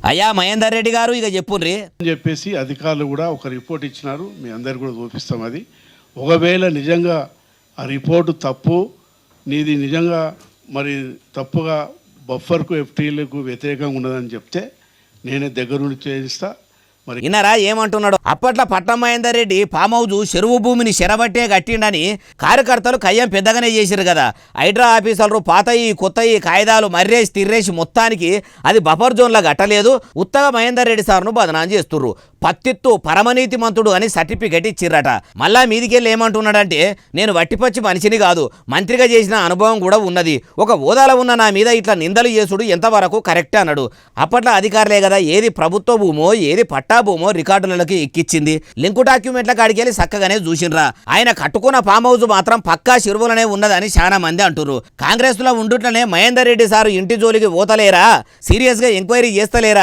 అయ్యా మహేందర్ రెడ్డి గారు ఇక చెప్పుర్రి అని చెప్పేసి అధికారులు కూడా ఒక రిపోర్ట్ ఇచ్చినారు. మీ అందరు కూడా చూపిస్తాం. అది ఒకవేళ నిజంగా ఆ రిపోర్టు తప్పు, నీది నిజంగా మరి తప్పుగా బఫర్కు ఎఫ్టీలకు వ్యతిరేకంగా ఉన్నదని చెప్తే నేనే దగ్గరుండి చేయిస్తా. మరి ఇన్నారా ఏమంటున్నాడు? అప్పట్లో పట్నం మహేందర్ రెడ్డి ఫామ్ హౌజ్ చెరువు భూమిని చెరబట్టే కట్టిండని కార్యకర్తలు కయ్యం పెద్దగానే చేసిరు కదా. హైడ్రా ఆఫీసర్లు పాతయి కొత్తయి కాయిదాలు మర్రేసి తిర్రేసి మొత్తానికి అది బఫర్ జోన్లో కట్టలేదు. ఉత్తగా మహేందర్ రెడ్డి సార్ను బదనాం చేస్తుర్రు. పత్తిత్తు పరమనీతి మంతుడు అని సర్టిఫికెట్ ఇచ్చిర్రట. మళ్ళా మీదికెళ్ళి ఏమంటున్నాడంటే నేను వట్టిపచ్చి మనిషిని కాదు, మంత్రిగా చేసిన అనుభవం కూడా ఉన్నది, ఒక హోదాలో ఉన్న నా మీద ఇట్లా నిందలు చేసుడు ఎంతవరకు కరెక్ట్ అన్నాడు. అప్పట్లో అధికారులే కదా ఏది ప్రభుత్వ భూమో ఏది పట్టా భూమో రికార్డులకి ఎక్కిచ్చింది. లింకు డాక్యుమెంట్ల కాడికెళ్ళి చక్కగానే చూసిండ్రా. ఆయన కట్టుకున్న ఫామ్ హౌస్ మాత్రం పక్కా చెరువులనే ఉన్నదని చాలా మంది అంటుర్రు. కాంగ్రెస్ లో ఉండుట్లనే మహేందర్ రెడ్డి సారు ఇంటి జోలికి పోతలేరా, సీరియస్ గా ఎంక్వైరీ చేస్తలేరా